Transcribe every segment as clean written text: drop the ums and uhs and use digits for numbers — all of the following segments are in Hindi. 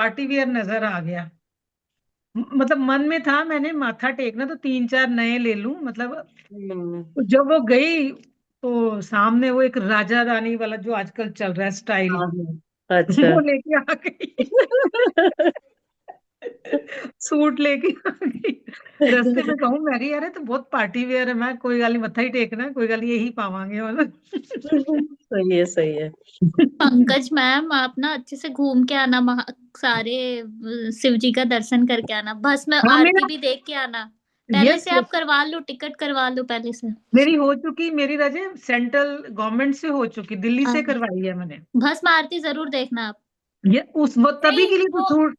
पार्टी वियर नजर आ गया। मतलब मन में था मैंने माथा टेकना तो तीन चार नए ले लूं मतलब। हम्म। जब वो गई तो सामने वो एक राजा रानी वाला जो आजकल चल रहा है स्टाइल, हाँ हाँ, अच्छा। वो लेके आ गई। सूट लेके आ गई। रास्ते में कहूँ मैं कि यार ये तो बहुत पार्टी वेयर है, मैं कोई गल नहीं मत्था ही टेकना, कोई गल नहीं यही पावांगे मतलब। सही है, सही है। पंकज मैम, आप ना अच्छे से घूम के आना, सारे शिव जी का दर्शन करके आना, भस्म हाँ आरती मेरा, भी देख के आना। पहले यस से आप करवा लो, टिकट करवा लो पहले से। मेरी हो चुकी, मेरी रजे सेंट्रल गवर्नमेंट से हो चुकी, दिल्ली हाँ, से करवाई है मैंने। भस्म आरती जरूर देखना आप। ये उस वो तभी नहीं के लिए तो वो सूट,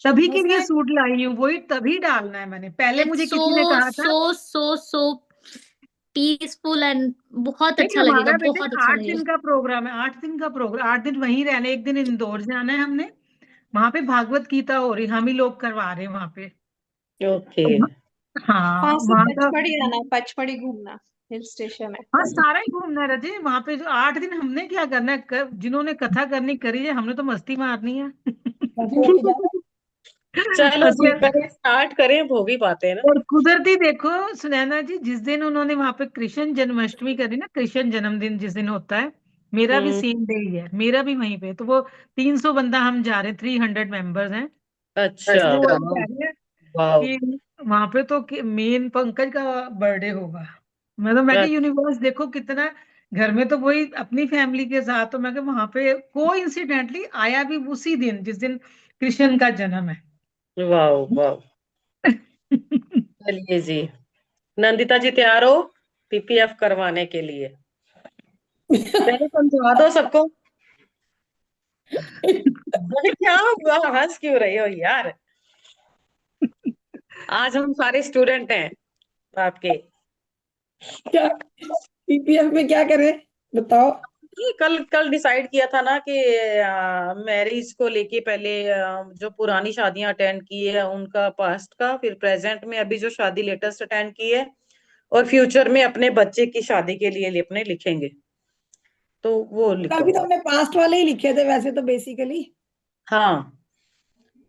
तभी के लिए भस्म सूट लाई हूँ, वही तभी डालना है मैंने। पहले इट्स मुझे सो किसी ने कहा था, सो सो सो पीसफुल एंड बहुत नहीं अच्छा लगेगा, हमारा बेटे बहुत अच्छा 8 दिन लगेगा। का प्रोग्राम है, 8 दिन का प्रोग्राम, 8 दिन वहीं रहने, एक दिन इंदौर जाना है हमने, वहां पे भागवत गीता हो रही, हम ही लोग करवा रहे हैं वहां पे। ओके। हाँ वहां से वहां का, पचमढ़ी आना, पचमढ़ी घूमना, हिल स्टेशन है। हाँ सारा ही घूमना है रजे वहां पे। जो 8 दिन हमने क्या करना है जिन्होंने कथा करनी करी है, हमने तो मस्ती मारनी है। चलो जी, असलियत। करें स्टार्ट करें, हो भी पाते हैं ना। और कुदरती देखो सुनैना जी, जिस दिन उन्होंने वहां पे कृष्ण जन्माष्टमी करी ना, कृष्ण जन्मदिन जिस दिन होता है, मेरा भी हम्म। सेम डे ही है, मेरा भी वहीं पे। तो वो 300 बंदा हम जा रहे हैं, 300 मेंबर्स हैं। अच्छा। वो वही कह रहे हैं वाह। कि वहां पे तो मेन पंकज का बर्थडे होगा। मैं कि यूनिवर्स देखो कितना, घर में तो वही अपनी फैमिली के साथ, तो मैं कि वहां पे को इंसिडेंटली आया भी उसी दिन जिस दिन कृष्ण का जन्म है। वाह वाह। चलिए जी, नंदिता जी तैयार हो पीपीएफ करवाने के लिए? पहले समझवा दो सबको। अरे क्या हुआ, हंस क्यों रही हो यार? आज हम सारे स्टूडेंट हैं आपके। क्या पीपीएफ में क्या करें बताओ। ये कल कल डिसाइड किया था ना कि मैरिज को लेके पहले जो पुरानी शादियां अटेंड की है उनका पास्ट का, फिर प्रेजेंट में अभी जो शादी लेटेस्ट अटेंड की है, और फ्यूचर में अपने बच्चे की शादी के लिए अपने लिखेंगे, तो वो कल लिखो। भी तो हमने पास्ट वाले ही लिखे थे वैसे तो बेसिकली। हाँ,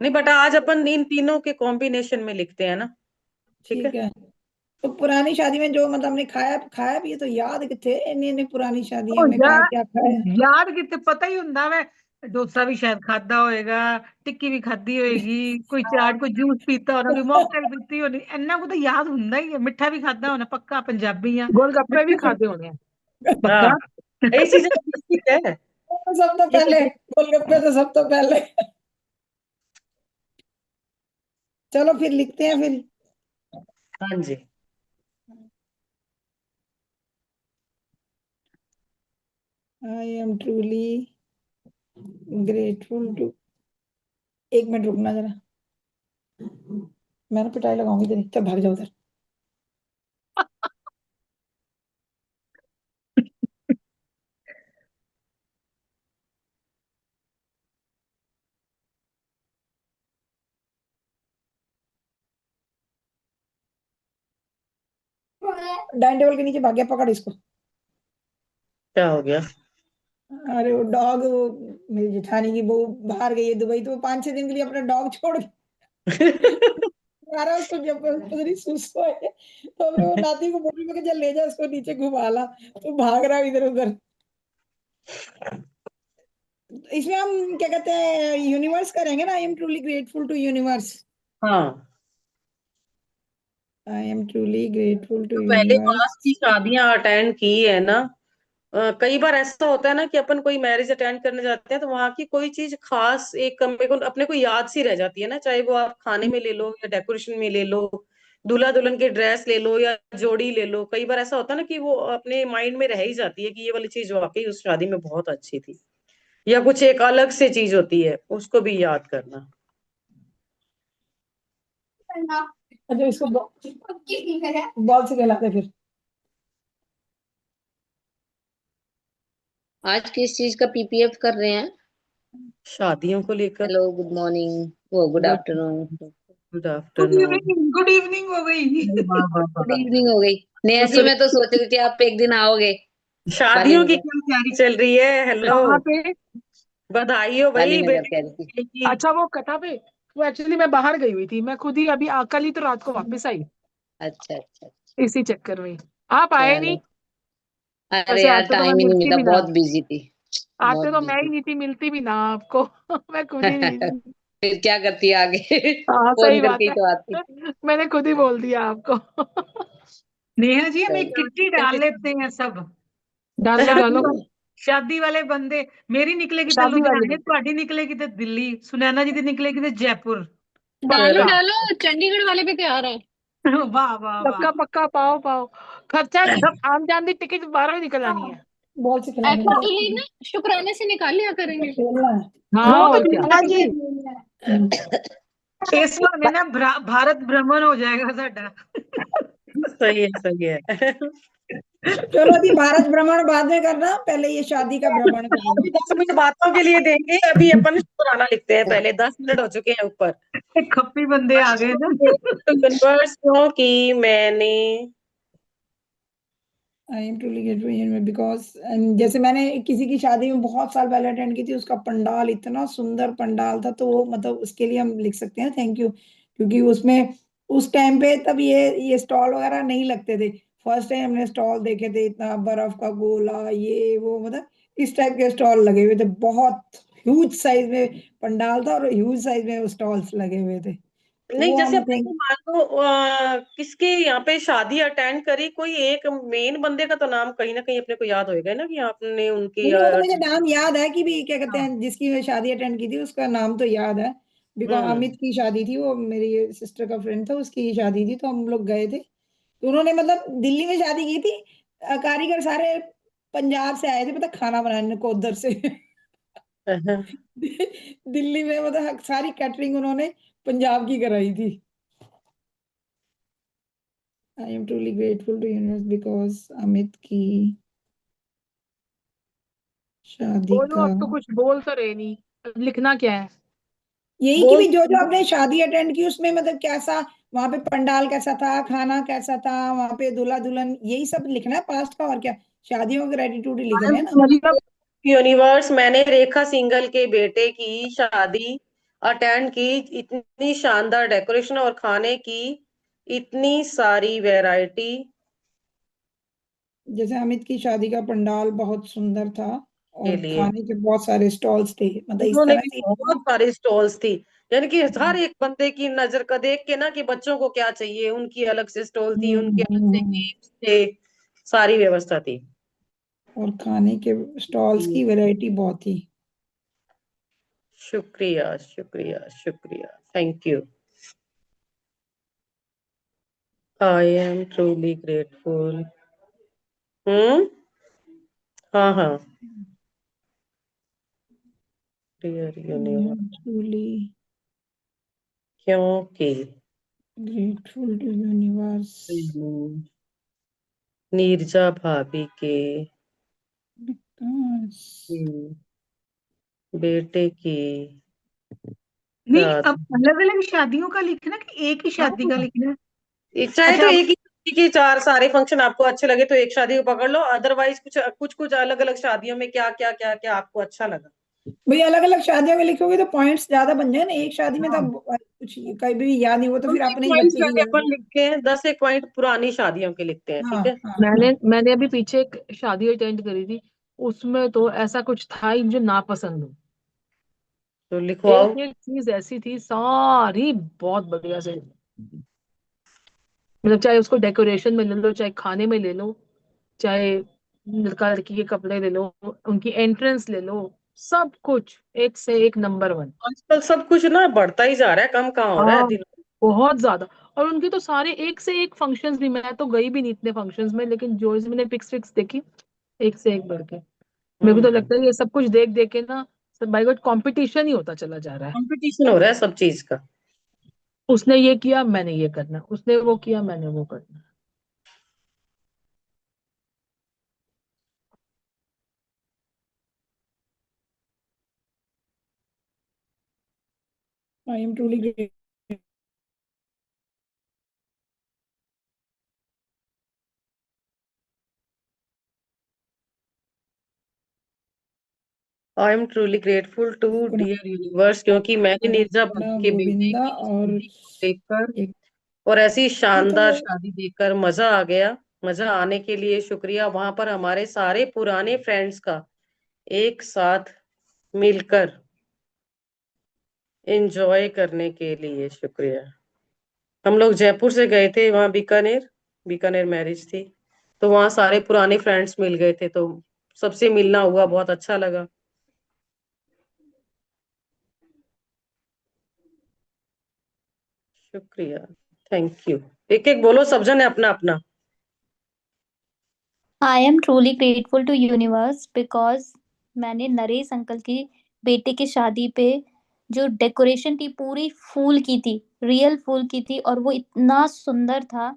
नहीं बट आज अपन इन तीनों के कॉम्बिनेशन में लिखते हैं ना। ठीक ठीक है। है। तो पुरानी शादी में जो मतलब हमने खाया खाया भी तो याद किथे, इन्नी इन्नी पुरानी शादियां ओ में क्या यार, क्या खाया। यार कितने पता ही ਹੁੰਦਾ वै, डोसा भी शायद खादा होएगा, टिक्की भी खादी होएगी, कोई चाट, कोई जूस पीता होना, कोई मॉकटेल पीती होनी, इन्ना को तो याद ਹੁੰਦਾ ही है। मिठा भी खादा होना पक्का, पंजाबी आ, गोलगप्पे भी खादे होने हैं हाँ, पक्का। यही चीजें बेसिक है। तो सब तो ये पहले चीजें। गोलगप्पे तो सब तो पहले। चलो फिर लिखते हैं फिर। हाँ जी। I am truly grateful to, एक मिनट रुकना जरा, मैं ना पिटाई लगाऊंगी तेरी, चल भाग जाओ उधर। डाइनिंग टेबल के नीचे भाग गया, पकड़ इसको। क्या हो गया? अरे वो डॉग, मेरी जेठानी की बहू बाहर गई है दुबई, तो वो 5-6 दिन के लिए अपना डॉग छोड़ आ रहा है, उसको जब पता नहीं सुसु है, तो हमने वो नाती को बोली मैं कि चल ले जा उसको नीचे घुमा ला, तो भाग रहा है इधर उधर। इसमें हम क्या कहते हैं, यूनिवर्स करेंगे ना, I am truly grateful to universe. हाँ, I am truly grateful to तो पहले पास यूनिवर्स। की शादियां अटेंड की है ना। कई बार ऐसा होता है ना कि अपन कोई मैरिज अटेंड करने जाते हैं तो वहां की कोई चीज खास एक मेरे को अपने को याद सी रह जाती है ना, चाहे वो आप खाने में ले लो या डेकोरेशन में ले लो, दूल्हा दुल्हन के ड्रेस ले लो या जोड़ी ले लो, कई बार ऐसा होता है ना कि वो अपने माइंड में रह ही जाती है कि ये वाली चीज वाकई उस शादी में बहुत अच्छी थी, या कुछ एक अलग से चीज होती है उसको भी याद करना। अच्छा इसको बॉल से खिलाते फिर। आज किस चीज का पीपीएफ कर रहे हैं? शादियों को लेकर। हेलो, गुड मॉर्निंग, वो good good afternoon. Good good afternoon. Evening, good evening हो गई। वाह वाह गुड वाह। इवनिंग हो गई। नेहा जी, दूसरे मैं तो सोच रही थी आप एक दिन आओगे, शादियों बाली की में। क्या तैयारी चल रही है? हेलो। कहाँ पे? बधाई हो काली भाई नगर बेटे कह रही थी। की। अच्छा वो कथा पे, वो एक्चुअली मैं बाहर गई हुई थी, मैं खुद ही अभी कल ही तो रात को वापस आई, अच्छा अच्छा। इसी चक्कर में। आप आए चलो, नहीं। अरे वैसे यार आते तो मैं टाइम ही नहीं मिलती मिला, भी ना, बहुत बिजी थी। बहुत आते तो मैं ही बिजी। नहीं थी, मिलती भी ना आपको। मैं खुद ही नहीं थी। फिर क्या करती आगे? हाँ फोन सही बात करके ही है। तो आती। मैंने खुद ही बोल दिया आपको। नेहा जी हम एक चलो। किट्टी डाल लेते हैं सब, डालो शादी डालो। वाले, शादी वाले बंदे। मेरी निकलेगी तो शादी वाली लुधियाने, बात। ਤੁਹਾਡੀ निकलेगी तो दिल्ली, सुनैना जी की निकलेगी तो जयपुर। डालो पक्का डालो, चंडीगढ़ वाले भी तैयार है। वाह वाह वाह। पक्का पक्का, पाओ पाओ। खर्चा सब आम जान दी, टिकट बाहर ही निकल आनी है। बॉल से खिलानी है, एक्चुअली ना शुक्राने से निकाल लिया इसको करेंगे। खेलना है। हाँ वो तो और क्या। नेहा जी हम्म। इस बहाने ना भारत भ्रमण हो जाएगा साडा। सही है सही है। चलो अभी भारत भ्रमण बाद में करना, पहले ये शादी का भ्रमण कर लो। अभी 10 मिनट बातों के लिए देंगे, अभी अपन शुक्राना लिखते हैं पहले, 10 मिनट हो चुके हैं ऊपर। खप्पी बंदे आ गए ना। यूनिवर्स क्योंकि मैंने आई एम ट्रूली ग्रेटफुल बिकॉज, जैसे मैंने किसी की शादी में बहुत साल पहले अटेंड की थी, उसका पंडाल इतना सुंदर पंडाल था, तो वो मतलब उसके लिए हम लिख सकते हैं थैंक यू, क्योंकि उसमें उस टाइम पे तब ये स्टॉल वगैरह नहीं लगते थे। फर्स्ट टाइम हमने स्टॉल देखे थे, इतना बर्फ का गोला ये वो, मतलब इस टाइप के स्टॉल लगे हुए थे, बहुत ह्यूज साइज में पंडाल था और ह्यूज साइज में स्टॉल्स लगे हुए थे, तो नहीं, वो जैसे हम अपने को थैंक। मान लो किसके यहाँ पे शादी अटेंड करी, कोई एक मेन बंदे का तो नाम कहीं ना कहीं अपने को याद होएगा ना कि आपने उनकी नहीं नहीं, वो तो मुझे नाम याद है कि भी क्या कहते हाँ। हैं, जिसकी मैं शादी अटेंड की थी उसका नाम तो याद है। बिकॉज हम्म अमित की शादी थी, वो मेरी सिस्टर का फ्रेंड था, उसकी शादी थी, तो हम लोग गए थे, तो उन्होंने मतलब दिल्ली में शादी की थी। कारीगर सारे पंजाब से आए थे, पता खाना बनाने को उधर से। दिल्ली में मतलब सारी कैटरिंग उन्होंने पंजाब की कराई थी। I am truly grateful to universe because Amit की शादी बोलो, का, अब तो कुछ बोल तो रहे नहीं, अब लिखना क्या है। यही कि बोल भी जो जो आपने शादी अटेंड की उसमें मतलब कैसा, वहां पे पंडाल कैसा था, खाना कैसा था, वहां पे दूल्हा दुल्हन, यही सब लिखना है पास्ट का, और क्या, शादियों का ग्रेटिट्यूड ही लिख रहे हैं ना। मतलब यूनिवर्स, मैंने रेखा सिंघल के बेटे की शादी अटेंड की, इतनी शानदार डेकोरेशन और खाने की इतनी सारी वैरायटी जैसे अमित की शादी का पंडाल बहुत सुंदर था, के और लिए। खाने के बहुत सारे स्टॉल्स थे, मतलब इस उन्होंने तरह भी से। बहुत सारी स्टॉल्स थी, यानी कि हर एक बंदे की नजर का देख के ना कि बच्चों को क्या चाहिए, उनकी अलग से स्टॉल थी, उनके अलग से हम्म। गेम्स थे, सारी व्यवस्था थी। और खाने के स्टॉल्स की वैरायटी बहुत थी। शुक्रिया शुक्रिया शुक्रिया, thank you. I am truly grateful. Hmm, हाँ हाँ, डियर यूनिवर्स ट्रूली क्योंकि ग्रेटफुल टू यूनिवर्स नीरजा भाभी के बिकॉज बेटे की नहीं अब शादी। अलग अलग शादियों का लिखना कि एक ही शादी का हाँ, लिखना है? चाहे तो अच्छा एक ही शादी के चार सारे फंक्शन आपको अच्छे लगे तो एक शादी को पकड़ लो, अदरवाइज कुछ कुछ कुछ अलग अलग शादियों में क्या क्या क्या क्या आपको अच्छा लगा। भाई अलग अलग शादियों में लिखोगे तो पॉइंट्स ज्यादा बन जाए ना, एक शादी में तो हाँ। अब कुछ कहीं भी याद नहीं, वो तो फिर उनके अपने ही पॉइंट्स बच्चे की पहले याद अपन है। लिखते हैं, 10 एक पॉइंट पुरानी शादियों के लिखते हैं, हाँ ठीक है। हाँ मैंने हाँ। मैंने अभी पीछे एक शादी अटेंड करी थी, उसमें तो ऐसा कुछ था ही मुझे नापसंद हो। तो लिखवाओ। एक एक चीज ऐसी थी, सारी बहुत बढ़िया से, मतलब चाहे उसको डेकोरेशन में ले लो, चाहे खाने में ले लो, चाहे लड़का लड़की के कपड़े ले लो, उनकी एंट्रेंस ले लो, सब कुछ एक से एक नंबर वन। आजकल सब कुछ ना बढ़ता ही जा रहा है, कम कहाँ हो रहा है हाँ दिन। बहुत ज्यादा। और उनके तो सारे एक से एक फंक्शंस भी, मैं तो गई भी नहीं इतने फंक्शंस में, लेकिन जो इसमें मैंने पिक्स फिक्स देखी, एक से एक बढ़ के। मेरे को तो लगता है ये सब कुछ देख देख के ना, सब बाई गॉड कंपटीशन ही होता चला जा रहा है। कंपटीशन हो रहा है सब चीज का। उसने ये किया मैंने ये करना, उसने वो किया मैंने वो करना। I am truly great I am truly grateful to dear universe, क्योंकि मैंने नीरजा भट्ट के बेटे गोविंदा की और शादी को देखकर एक और ऐसी ये शानदार तो शादी देखकर मजा आ गया। मजा आने के लिए शुक्रिया, वहां पर हमारे सारे पुराने फ्रेंड्स का एक साथ मिलकर एंजॉय करने के लिए शुक्रिया। हम लोग जयपुर से गए थे, वहां बीकानेर, बीकानेर मैरिज थी, तो वहां सारे पुराने फ्रेंड्स मिल गए थे, तो सबसे मिलना हुआ, बहुत अच्छा लगा। शुक्रिया, थैंक यू। एक एक बोलो, सब जन है अपना अपना। I am truly grateful to universe because मैंने नरेश अंकल की बेटे की शादी पे जो डेकोरेशन थी पूरी फूल की थी, रियल फूल की थी, और वो इतना सुंदर था।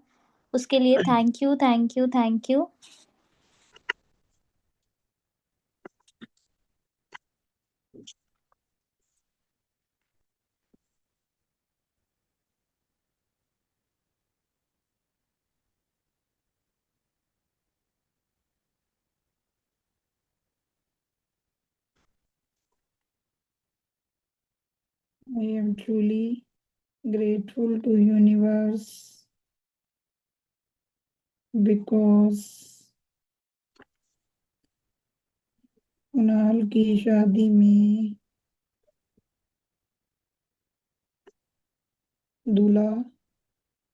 उसके लिए thank you, thank you, thank you. I am truly grateful to universe because Kunal की शादी में दूल्हा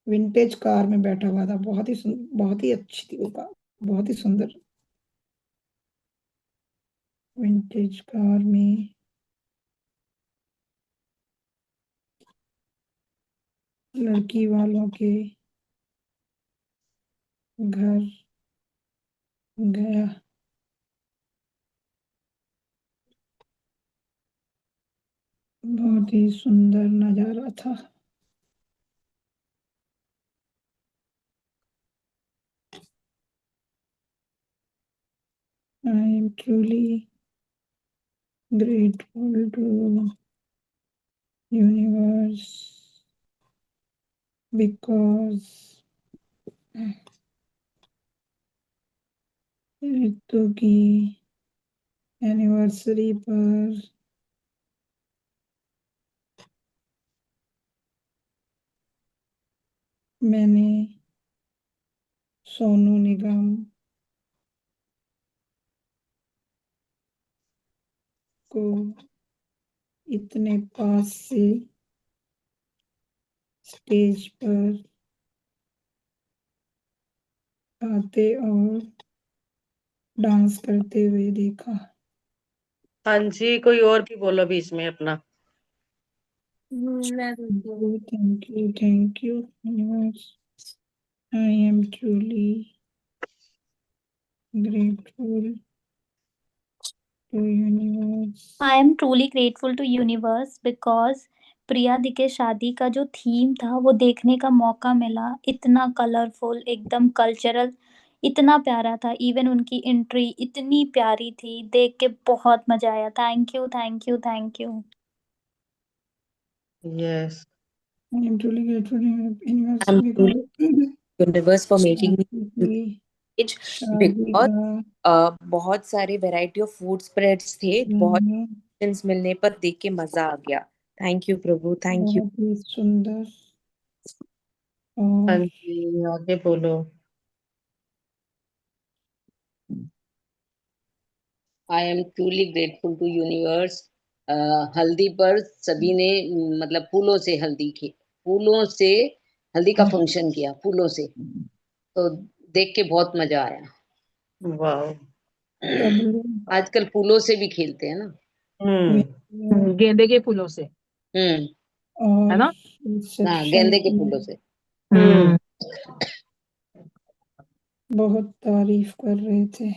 विंटेज कार में बैठा हुआ था, बहुत ही अच्छी थी वो कार, बहुत ही सुंदर विंटेज कार में लड़की वालों के घर गया। बहुत ही सुंदर नजारा था। I am truly grateful to universe because ऋतु की एनिवर्सरी पर मैंने सोनू निगम को इतने पास से स्टेज पर आते और डांस करते हुए देखा। हाँ जी, कोई और भी बोलो बीच में अपना। Thank you universe. I am truly grateful to universe I am truly grateful to universe because Priya दी के शादी का जो थीम था वो देखने का मौका मिला। इतना कलरफुल, एकदम कल्चरल, इतना प्यारा था। इवन उनकी एंट्री इतनी प्यारी थी, देख के बहुत मजा आया। Thank you, thank you, thank you. Yes, I am truly grateful to universe I'm because truly universe for making me की rich शादी because का बहुत सारे वैरायटी ऑफ फूड स्प्रेड्स थे, बहुत options मिलने पर देख के मजा आ गया। थैंक यू प्रभु, थैंक यू। बहुत ही सुंदर हाँ और जी, आगे बोलो। I am truly grateful to universe. हल्दी पर सभी ने मतलब फूलों से हल्दी का फंक्शन किया, फूलों से, तो देख के बहुत मजा आया। वाह। सब लोग आजकल फूलों से भी खेलते हैं ना। गेंदे के फूलों से, हम्म, है और ना? हाँ, रिसेप्शन गेंदे के की फूलों से। हम्म। बहुत तारीफ कर रहे थे।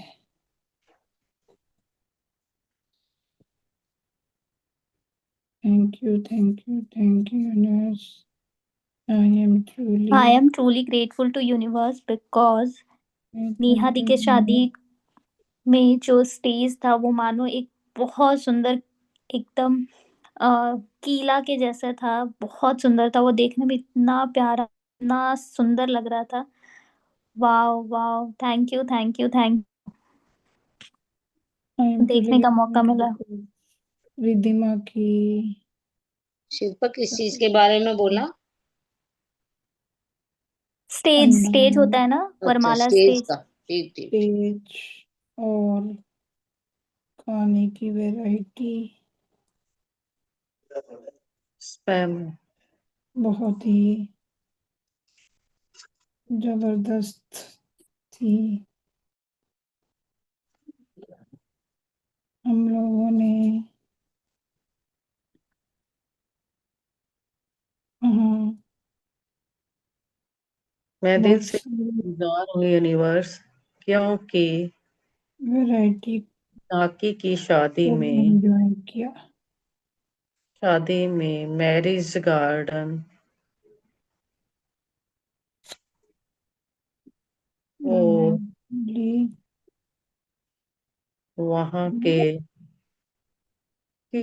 Thank you, thank you, thank you universe. I am truly grateful to universe because Neha दी के शादी में जो स्टेज था वो मानो एक बहुत सुंदर, एकदम किला के जैसा था। बहुत सुंदर था वो, देखने में इतना प्यारा, इतना सुंदर लग रहा था। Wow wow, thank you, thank you, thank. I am देखने truly का मौका मिला। रिद्धिमा की शिल्पा किस चीज के बारे में बोला? स्टेज होता है ना, अच्छा, वरमाला स्टेज स्टेज। का। ठीक ठीक। स्टेज और खाने की वैरायटी स्पैम बहुत ही जबरदस्त थी। हम लोगों ने मैं दिल बहुत से सी इंतजार हूँ यूनिवर्स, क्योंकि वैरायटी काकी की शादी को में एंजॉय किया। मैरिज गार्डन और Definitely वहाँ के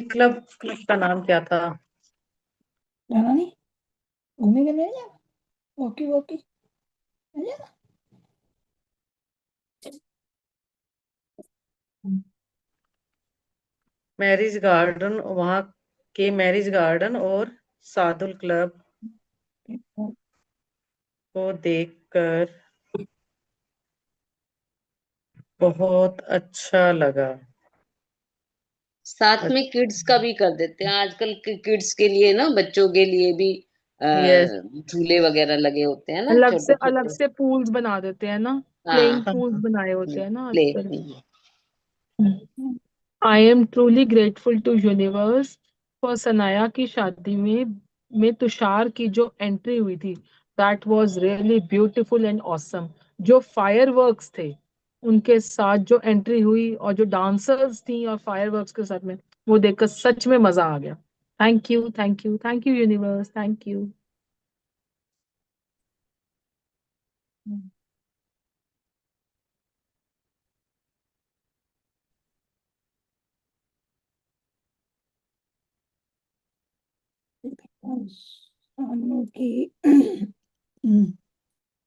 क्लब का नाम क्या था? जाना नहीं, घूमे के नहीं जाना, वॉकी वॉकी नहीं जाना। मैरिज गार्डन, वहाँ के मैरिज गार्डन और सादुल क्लब को देखकर बहुत अच्छा लगा। साथ में किड्स का भी कर देते हैं आजकल, किड्स के लिए ना, बच्चों के लिए भी यस, झूले वगैरह लगे होते हैं ना, छोटे अलग छोटे। से पूल्स बना देते हैं ना, प्लेइंग हाँ। पूल्स बनाए होते हैं ना प्ले। आजकल। I am truly grateful to universe for Sanaya की शादी में तुषार की जो एंट्री हुई थी, that was really beautiful and awesome. जो फायरवर्क्स थे उनके साथ जो एंट्री हुई, और जो डांसर्स थी और फायरवर्क्स के साथ में, वो देखकर सच में मजा आ गया। Thank you, thank you, thank you universe, thank you. सानू की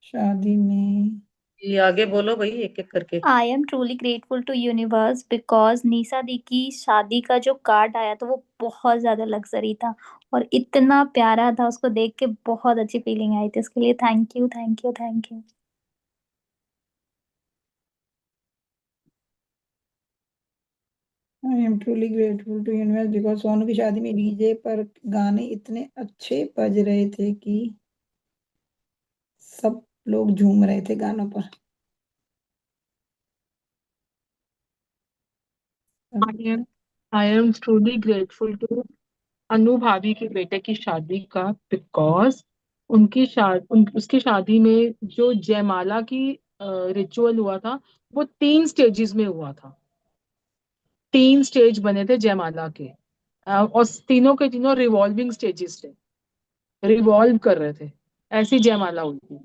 शादी में ये आगे बोलो भाई, एक एक करके। I am truly grateful to universe because Nisha दी की शादी का जो कार्ड आया था वो बहुत ज्यादा लग्जरी था और इतना प्यारा था, उसको देख के बहुत अच्छी फीलिंग आई थी। उसके लिए thank you, thank you, thank you. I am truly grateful to universe because Sonu की शादी में डीजे पर गाने इतने अच्छे बज रहे थे कि सब लोग झूम रहे थे गानों पर। I am truly grateful to Anu भाभी के बेटे की शादी का, बिकॉज उसकी शादी में जो जयमाला की रिचुअल हुआ था वो 3 स्टेजेस में हुआ था। 3 स्टेज बने थे जयमाला के, और तीनों के तीनों रिवॉल्विंग स्टेजेस थे, रिवॉल्व कर रहे थे, ऐसी जयमाला हुई थी।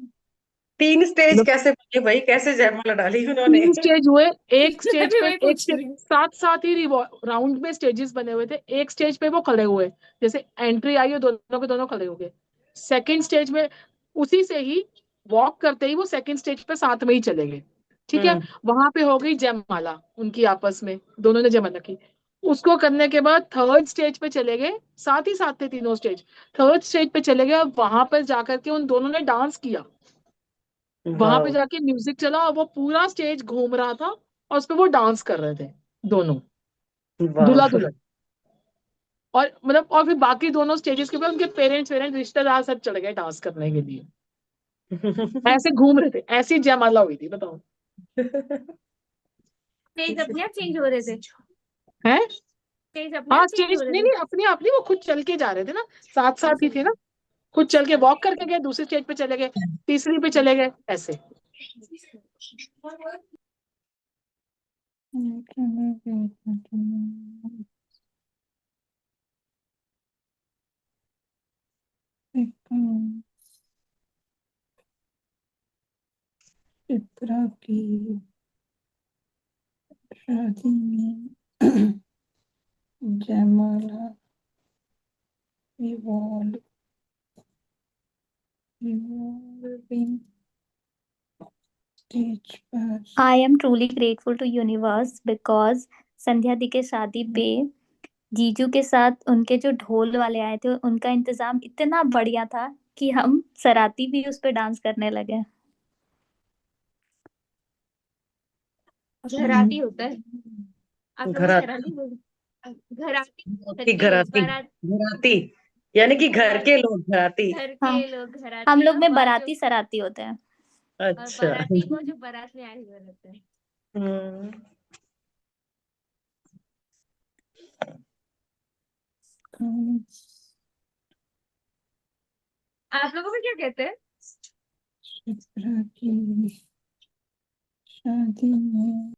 3 स्टेज मतलब कैसे बने भाई, कैसे जयमाला डाली उन्होंने? 3 स्टेज हुए, एक स्टेज मैं पे वही एक पूछ स्टेज रही हूँ। साथ साथ ही राउंड में स्टेजेस बने हुए थे। एक स्टेज पे वो खड़े हुए, जैसे एंट्री आई और दोनों के दोनों खड़े हो गए। सेकंड स्टेज में उसी से ही वॉक करते ही वो सेकंड स्टेज पे साथ में ही चले गए। ठीक है, वहां पे हो गई जयमाला उनकी आपस में, दोनों ने जयमाला की। उसको करने के बाद थर्ड स्टेज पे चले गए, साथ ही साथ थे तीनों स्टेज। थर्ड स्टेज पे चले गए और वहां पर जाकर के उन दोनों ने डांस किया। वहां पे वाह, जाके म्यूजिक चला और वो पूरा स्टेज घूम रहा था और उस पे वो डांस कर रहे थे दोनों, दूल्हा वाह। दुल्हन। और मतलब और फिर बाकी दोनों स्टेजेस के ऊपर उनके पेरेंट्स वेरेंट्स रिश्तेदार सब चढ़ गए डांस करने के लिए। ऐसे घूम रहे थे, ऐसी जयमाला हुई थी, बताओ। स्टेज अपने आप चेंज हो रहे थे। है, स्टेज अपने हाँ आप चेंज स्टेज हो रहे नहीं थे। नहीं, अपने आप नहीं, वो खुद चल के जा रहे थे ना, साथ साथ ही थे ना। खुद चल के वॉक करके गए, दूसरी स्टेज पे चले गए, तीसरी पे चले गए, ऐसे। चित्रा की शादी में जयमाला रिवॉल्विंग स्टेज पर। I am truly grateful to universe because संध्या दी के शादी पे जीजू के साथ उनके जो ढोल वाले आए थे उनका इंतजाम इतना बढ़िया था कि हम सराती भी उस पे डांस करने लगे। घराती होता है, आप लोग घराती घराती बोल, घराती घराती घर के लोग, घराती बारात, घराती यानी कि घर घराती के लोग घराती। घर हाँ, के लोग हम घराती, लोग और में बात जो बाराती सराती होते हैं। और अच्छा। बाराती को जो बारात में आए हुए रहते हैं। हम्म। आप लोगों में क्या कहते हैं? शिप्रा की शादी में